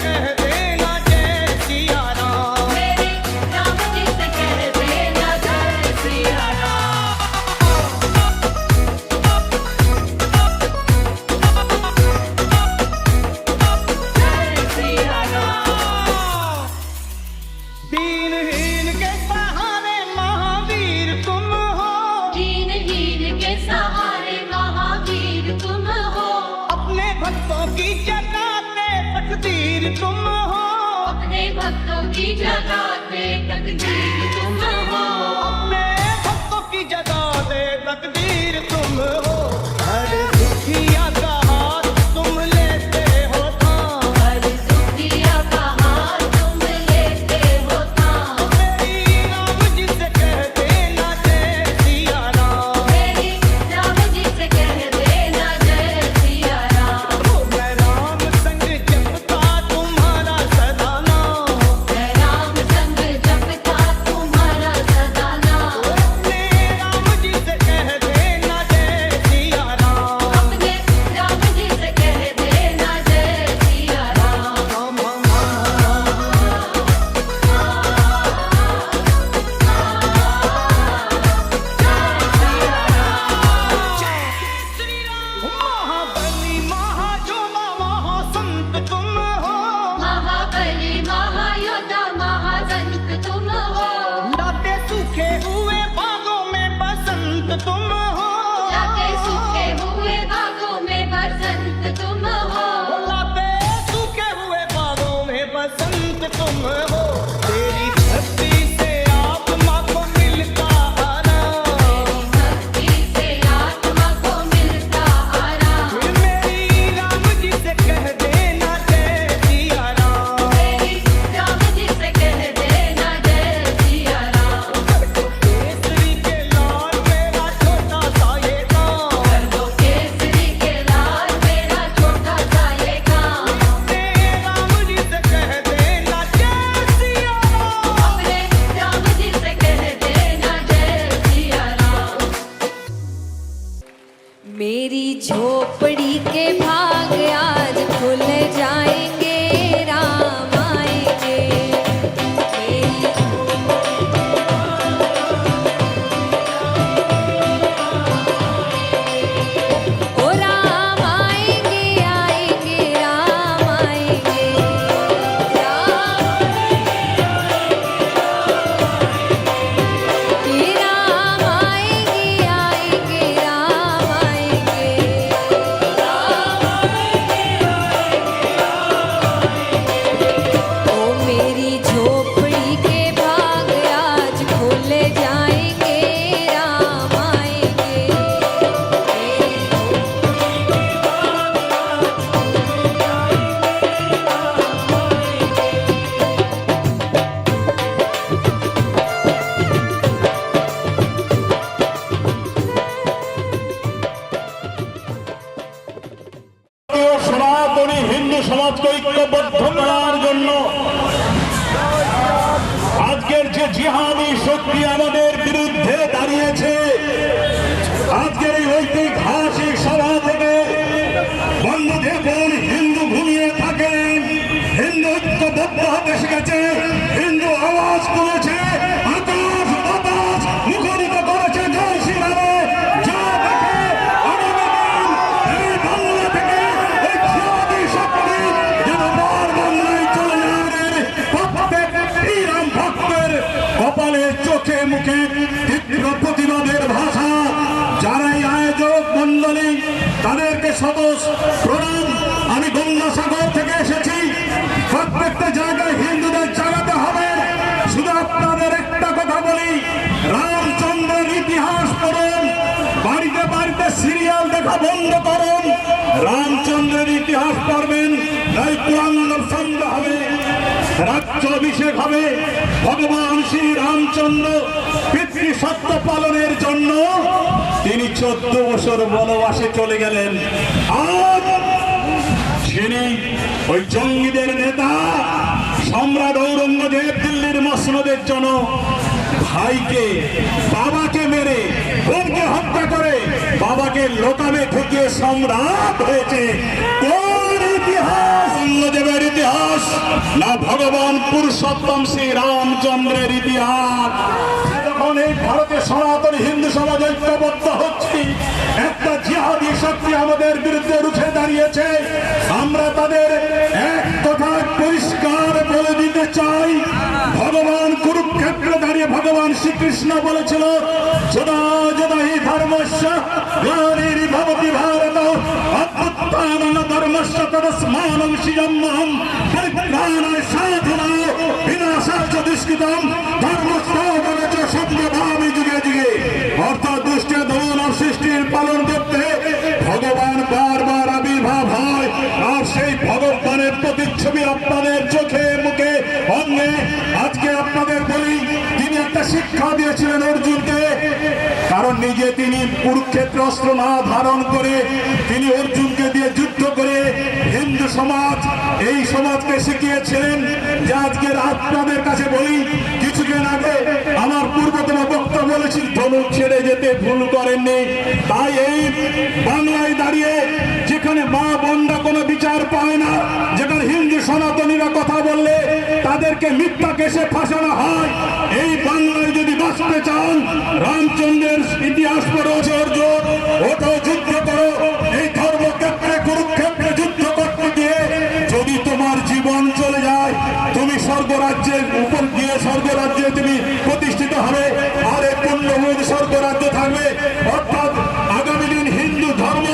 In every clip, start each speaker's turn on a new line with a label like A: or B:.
A: कह देना जय सिया राम,
B: मेरे राम जी से कह देना जय सिया राम। जय सिया राम।
A: दीनहीन के सहारे महावीर तुम हो,
B: दीनहीन के सहारे महावीर तुम हो,
A: अपने भक्तों की जगाते तकदीर तुम हो,
B: अपने भक्तों की जगाते तकदीर तुम हो,
A: अपने भक्तों की जगाते तकदीर तुम हो। हर दुखिया का हाथ तुम लेते हो थाम,
B: हर दुखिया का हाथ तुम लेते हो थाम,
A: मेरी राम जी से कह देना जय सिया राम,
B: मेरी राम जी से कह देना जय सिया राम।
A: ओ मैं राम संग जपता तुम्हारा सदा नाम,
B: मैं राम संग जपता तुम्हारा सदा नाम,
A: अपने राम जी से कह देना जय सिया राम,
B: अपने राम जी से कह देना जय सिया राम।
A: महाबली महायोद्धा महासंत तुम हो,
B: महाबली महायोद्धा महासंत तुम हो,
A: लाते सूखे हुए बागों में बसंत तुम हो,
B: लाते सूखे हुए बागों में बसंत तुम हो,
A: लाते सूखे हुए बागों में बसंत तुम हो। तेरी भक्ति से आत्मा को मिलता आराम,
B: भक्ति से आत्मा को मिलता आराम,
A: मेरी राम जी से कह देना जय सिया राम,
B: मेरी राम जी से कह देना जय सिया राम।
A: केसरी के लाल मेरा छोटा सा ये गाँव,
B: कर दो केसरी के लाल मेरा छोटा सा ये गाँव,
A: अपने राम जी से कह देना जय सिया राम।
B: अपने राम जी से कह देना जय सिया राम। मेरी झोपड़ी के भाग आज खुल जाएंगे, राम आएंगे। मेरी ओ राम आएंगे आएंगे राम आएंगे, राम आएंगे आएंगे राम आएंगे, ओ मेरी झोपड़ी के भाग आज खुल जाएंगे, राम आएंगे।
C: সনাতনী হিন্দু সমাজকে ঐক্যবদ্ধ করার জন্য আজকের যে জিহাদি শক্তি আমাদের বিরুদ্ধে দাঁড়িয়েছে, আজকের এই ঐতিহাসিক সভা থেকে বন্ধুদেবন হিন্দু ঘুমিয়ে থাকেন, হিন্দু ঐক্যবদ্ধ হতে শিখেছে, হিন্দু আওয়াজ তুলেছে, আকাশ বাতাস মুখরিত করেছে জয় শ্রীরামে। যা দেখে আগামী দিন এই বাংলা থেকে এই জিহাদি শক্তি যেন বার বাংলায় চলে যাবে। প্রত্যেক শ্রীরাম ভক্তের কপালে চোখে মুখে তীব্র প্রতিবাদের ভাষা। যারা এই আয়োজক মন্ডলী তাদেরকে সদস্য প্রণাম। আমি গঙ্গাসাগর থেকে এসেছি। প্রত্যেকটা জায়গায় হিন্দুদের জাগাতে হবে। শুধু আপনাদের একটা কথা বলি, রামচন্দ্রের ইতিহাস পড়ুন, বাড়িতে বাড়িতে সিরিয়াল দেখা বন্ধ করুন। রামচন্দ্রের ইতিহাস পড়বেন, তাই পুরাণ সন্ধ্যা হবে, রাজ্যাভিষেক হবে। ভগবান শ্রী রামচন্দ্র পিতৃ সত্য পালনের জন্য তিনি 14 বছর বনবাসে চলে গেলেন। আর যিনি ওই জঙ্গিদের নেতা সম্রাট ঔরঙ্গজেব দিল্লির মসনদের জন্য ভাইকে বাবাকে মেরে বোনকে হত্যা করে বাবাকে লোকামে ঠকিয়ে সম্রাট হয়েছে। কোন ইতিহাস? ঔরঙ্গজেবের ইতিহাস না ভগবান পুরুষোত্তম শ্রী রামচন্দ্রের ইতিহাস। যখন এই ভারতের সনাতন হিন্দু সমাজ ঐক্যবদ্ধ হচ্ছে, একটা জিহাদি শক্তি আমাদের বিরুদ্ধে রুখে দাঁড়িয়েছে, আমরা তাদের এক কথা পরিষ্কার বলে দিতে চাই। ভগবান কুরুক্ষেত্রে দাঁড়িয়ে ভগবান শ্রীকৃষ্ণ বলেছিল, যদা যদা হি ধর্মস্য গ্লানির্ভবতি ভারত অভ্যুত্থানং ধর্মস্য তদস্মানং সৃজম্যহং পরিত্রাণায় সাধনায় বিনাশায় চ দুষ্কৃতম ধর্মস্থাপনে চ সত্যভাবে যুগে যুগে। অর্থাৎ দুষ্ট দমন সৃষ্টির পালন করতে ভগবান বারবার আবির্ভাব হয়, আর সেই ভগবানের প্রতিচ্ছবি আপনাদের চোখে মুখে অঙ্গে। আজকে আপনাদের বলি, তিনি একটা শিক্ষা দিয়েছিলেন অর্জুনকে, কারণ নিজে তিনি কুরুক্ষেত্র অস্ত্র না ধারণ করে তিনি অর্জুনকে দিয়ে যুদ্ধ করে হিন্দু সমাজ এই সমাজকে শিখিয়েছিলেন। যে আজকে আপনাদের কাছে বলি, কিছুদিন আগে আমার পূর্বতন বক্তা বলেছিল ধনুক ছেড়ে যেতে ভুল করেননি। তাই এই বাংলায় দাঁড়িয়ে যেখানে মা বোনরা কোনো বিচার পায় না, যেখানে হিন্দু সনাতনীরা কথা বললে তাদেরকে মিথ্যা কেসে ফাঁসানো হয়, এই বাংলায় যদি বাঁচতে চান, রামচন্দ্রের ইতিহাস পড়ো, অর্জুন ওঠো, যুদ্ধ করো। এই ধর্মক্ষেত্রে কুরুক্ষেত্রে যুদ্ধ করতে গিয়ে যদি তোমার জীবন চলে যায়, তুমি স্বর্গরাজ্যের উপর গিয়ে স্বর্গরাজ্যে তুমি প্রতিষ্ঠিত হবে, আর এই পুণ্যভূমি স্বর্গরাজ্য থাকবে। অর্থাৎ আগামী দিন হিন্দু ধর্ম,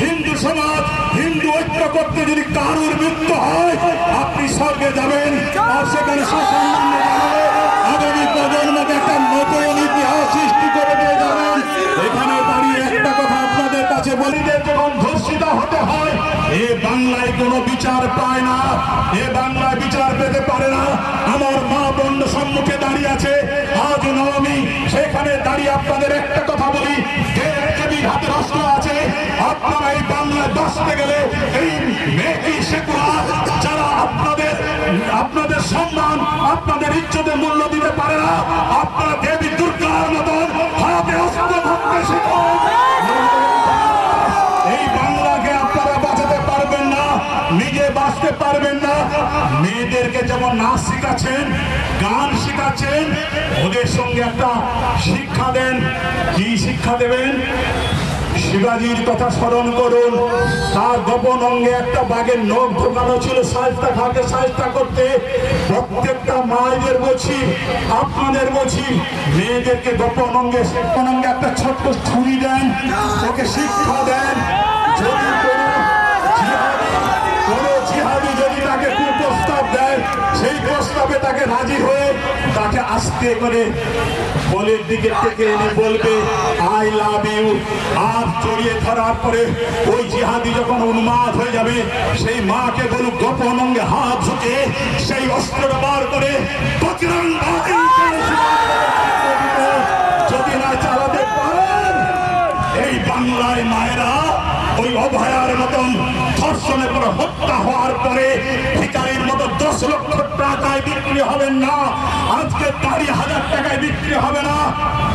C: হিন্দু সমাজ, হিন্দু ঐক্য করতে যদি কারুর মৃত্যু হয়, আপনি স্বর্গে যাবেন, আর সেখানে সসম্মানে যাবে। আগামী প্রজন্মকে একটা নতুন ইতিহাস সৃষ্টি করে দিয়ে যাবেন। এখানে দাঁড়িয়ে একটা কথা আপনাদের কাছে বলি, যে যখন ধর্ষিত হতে হয়, এ বাংলায় কোনো বিচার পায় না, এ বাংলায় বিচার পেতে পারে না। আমার মা বোন সম্মুখে দাঁড়িয়ে আছে, আজ নবমী, সেখানে দাঁড়িয়ে আপনাদের একটা কথা বলি, যদি হাতের অস্ত্র আছে, আপনারা এই বাংলায় বাঁচতে গেলে এই মেকি শেখুরা যারা আপনাদের সম্মান, আপনাদের ইজ্জতের মূল্য দিতে পারে না, আপনারা দেবী দুর্গার মতন হাতে অস্ত্র ধরতে শিখুন। এই বাংলাকে আপনারা বাঁচাতে পারবেন না, নিজে বাঁচতে পারবেন না। মেয়েদেরকে যেমন নাচ শিখাচ্ছেন, গান শিখাচ্ছেন, ওদের সঙ্গে একটা শিক্ষা দেন। কি শিক্ষা দেবেন? শিবাজির কথা স্মরণ করুন, তার গোপন অঙ্গে একটা বাঘের নখ ঢোকানো ছিল সাজটা খাকে সাজটা করতে। প্রত্যেকটা মায়েদের বলছি, আপনাদের বলছি, মেয়েদেরকে গোপন অঙ্গে একটা ছোট্ট ছুরি দেন, ওকে শিক্ষা দেন। যদি কোনো জিহাদি যদি তাকে কুপ্রস্তাব দেয়, সেই প্রস্তাবে তাকে রাজি হয়ে তাকে আস্তে করে বলের দিকে থেকে এনে বলবে আই লাভ ইউ। আর জড়িয়ে ধরার পরে ওই জিহাদি যখন উন্মাদ হয়ে যাবে, সেই মাকে বলুক গোপন অঙ্গে হাত ঝুঁকে সেই অস্ত্রটা বার করে যদি না চালাতে পারেন, এই বাংলায় মায়েরা ওই অভয়ার মতন ধর্ষণের পরে হত্যা হওয়ার পরে ভিখারির মতো 10 লক্ষ টাকায় বিক্রি হবেন না, আজকে 40,000 টাকায় বিক্রি হবে না।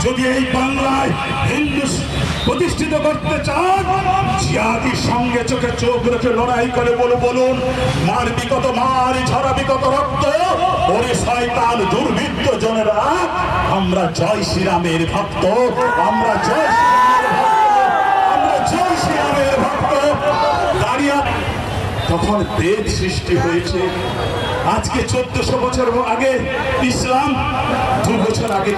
C: যদি এই বাংলায় হিন্দু প্রতিষ্ঠিত করতে চান, জিহাদির সঙ্গে চোখে চোখ রেখে লড়াই করে বলুন, মারবি কত মারি, ঝরাবি কত রক্ত, ওরে শয়তান দুর্বৃত্ত জনেরা, আমরা জয় শ্রীরামের ভক্ত, আমরা জয় শ্রীরামের ভক্ত। দাঁড়িয়ে তখন বেদ সৃষ্টি হয়েছে। আজকে 1400 বছর আগে ইসলাম, 2 বছর আগে